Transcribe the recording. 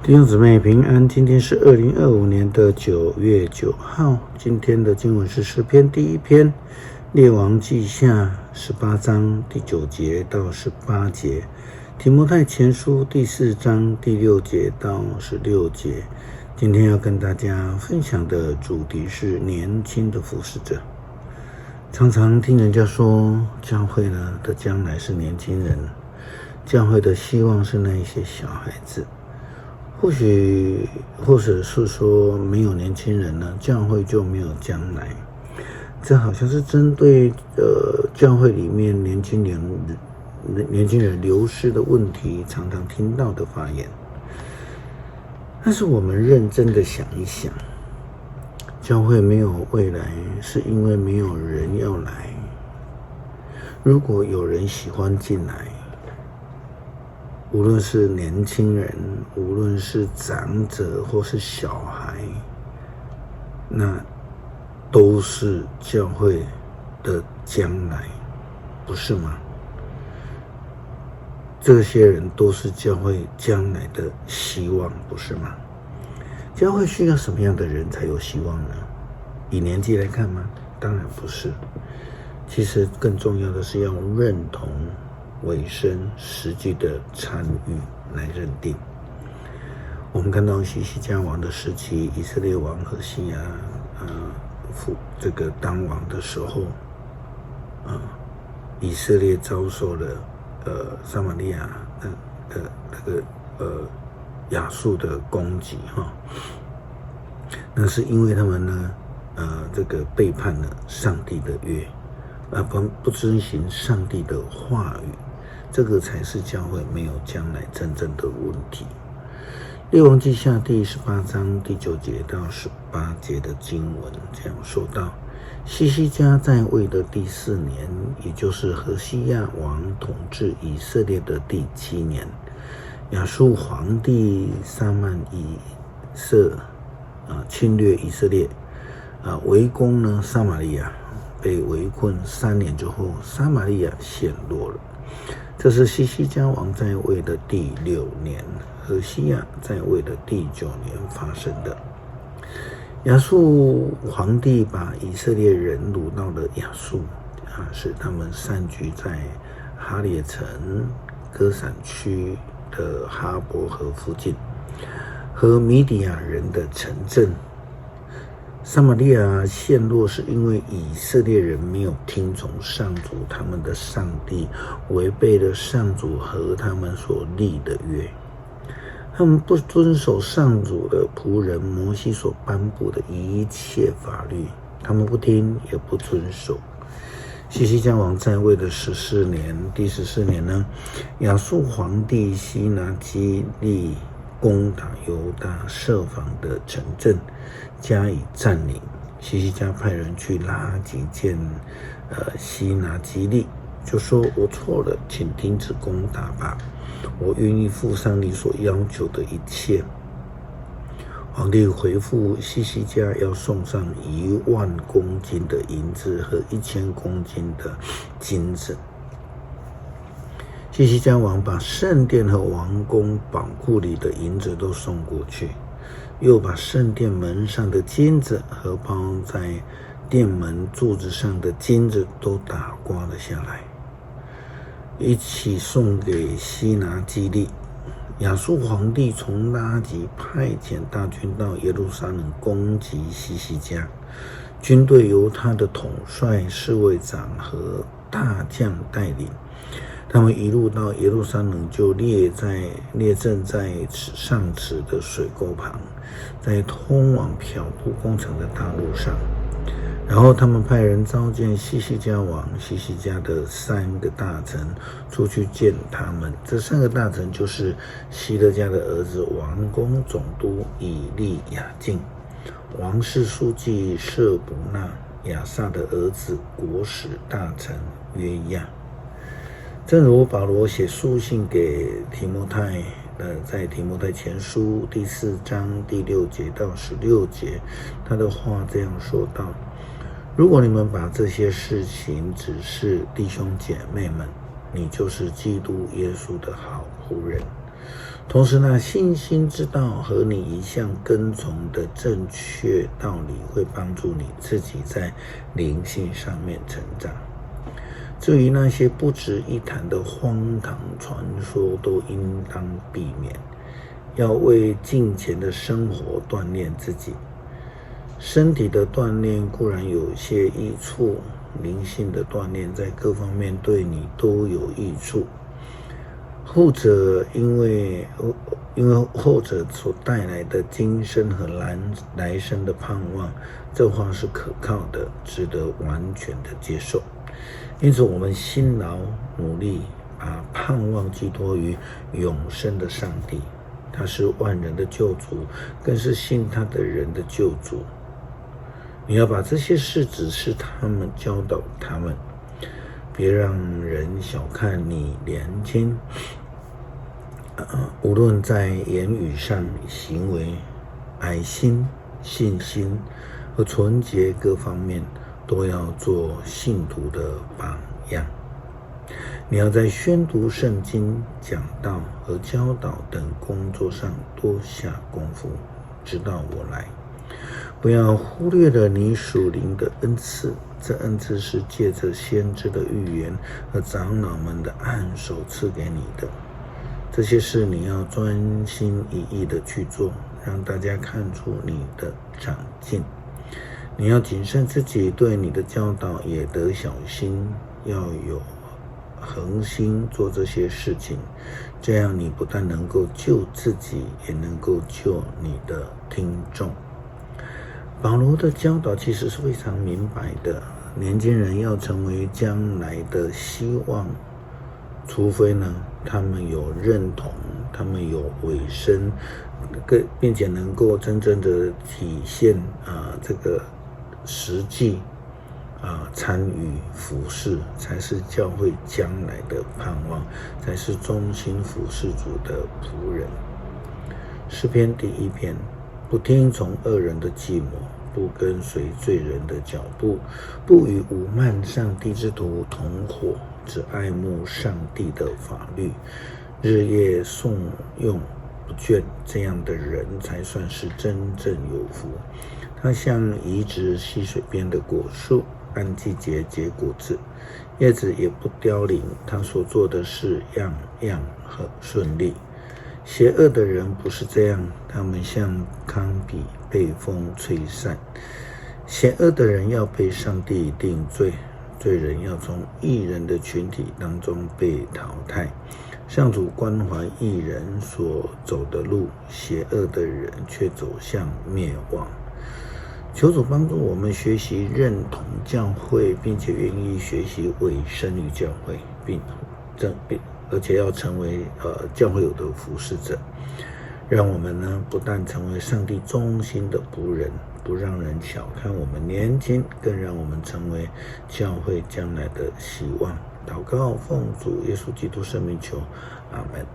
弟兄姊妹平安，今天是2025年的9月9号。今天的经文是诗篇第一篇，列王记下18章第9节到18节，提摩太前书第4章第6节到16节。今天要跟大家分享的主题是年轻的服侍者。常常听人家说，教会的将来是年轻人，教会的希望是那一些小孩子。或者是说没有年轻人呢，教会就没有将来。这好像是针对教会里面年轻人流失的问题常常听到的发言。但是我们认真的想一想，教会没有未来是因为没有人要来。如果有人喜欢进来，无论是年轻人，无论是长者或是小孩，那都是教会的将来，不是吗？这些人都是教会将来的希望，不是吗？教会需要什么样的人才有希望呢？以年纪来看吗？当然不是。其实更重要的是要认同委身实际的参与来认定。我们看到西西家王的时期，以色列王何西亚这个当王的时候，以色列遭受了撒玛利亚亚述的攻击那是因为他们呢这个背叛了上帝的约，不遵行上帝的话语。这个才是教会没有将来真正的问题。列王记下第18章第9节到18节的经文这样说道：西西家在位的第4年，也就是何西亚王统治以色列的第7年，亚述皇帝撒曼以色侵略以色列，围攻呢撒玛利亚，被围困3年之后，撒玛利亚陷落了。这是西西家王在位的第6年，何西亚在位的第9年发生的。亚述皇帝把以色列人掳到了亚述，使他们散居在哈列城、歌散区的哈伯河附近和米底亚人的城镇。撒玛利亚陷落是因为以色列人没有听从上主他们的上帝，违背了上主和他们所立的约。他们不遵守上主的仆人摩西所颁布的一切法律，他们不听也不遵守。西西家王在位的14年，第14年呢，亚述皇帝西拿基立攻打犹大设防的城镇，加以占领。西西家派人去拉吉见西拿基立，就说：我错了，请停止攻打吧，我愿意付上你所要求的一切。皇帝回复西西家要送上10000公斤的银子和1000公斤的金子。西西家王把圣殿和王宫宝库里的银子都送过去，又把圣殿门上的金子和包在殿门柱子上的金子都打刮了下来，一起送给西拿基立。亚述皇帝从拉吉派遣大军到耶路撒冷攻击西西家，军队由他的统帅、侍卫长和大将带领。他们一路到耶路撒冷，就列阵在上池的水沟旁，在通往漂布工程的大路上。然后他们派人召见西西家王、西西家的3个大臣出去见他们。这3个大臣就是希勒家的儿子王宫总督以利亚敬、王室书记舍卜纳、亚萨的儿子国史大臣约亚。正如保罗写书信给提摩太，在提摩太前书第4章第6节到16节，他的话这样说道：如果你们把这些事情指示弟兄姐妹们，你就是基督耶稣的好仆人。同时呢，信心之道和你一向跟从的正确道理，会帮助你自己在灵性上面成长。至于那些不值一谈的荒唐传说，都应当避免。要为敬虔的生活锻炼自己。身体的锻炼固然有些益处，灵性的锻炼在各方面对你都有益处。后者因为后者所带来的今生和来生的盼望，这话是可靠的，值得完全的接受。因此我们辛劳努力，把盼望寄托于永生的上帝，他是万人的救主，更是信他的人的救主。你要把这些事指示他们，教导他们，别让人小看你年轻。无论在言语上、行为、爱心、信心和纯洁各方面，都要做信徒的榜样。你要在宣读圣经、讲道和教导等工作上多下功夫，直到我来。不要忽略了你属灵的恩赐，这恩赐是借着先知的预言和长老们的按手赐给你的。这些事你要专心一意的去做，让大家看出你的长进。你要谨慎自己，对你的教导也得小心，要有恒心做这些事情，这样你不但能够救自己，也能够救你的听众。保罗的教导其实是非常明白的，年轻人要成为将来的希望，除非呢他们有认同，他们有委身，并且能够真正的体现这个实际参与服事，才是教会将来的盼望，才是忠心服事主的仆人。诗篇第1篇，不听从恶人的计谋，不跟随罪人的脚步，不与侮慢上帝之徒同伙，只爱慕上帝的法律，日夜诵用不倦，这样的人才算是真正有福。他像移植溪水边的果树，按季节结果子，叶子也不凋零，他所做的事样样很顺利。邪恶的人不是这样，他们像糠秕被风吹散。邪恶的人要被上帝定罪，罪人要从义人的群体当中被淘汰。上主关怀义人所走的路，邪恶的人却走向灭亡。求主帮助我们学习认同教会，并且愿意学习委身于教会，而且要成为教会有的服侍者。让我们呢不但成为上帝忠心的仆人，不让人小看我们年轻，更让我们成为教会将来的希望。祷告奉主耶稣基督圣名求，阿们。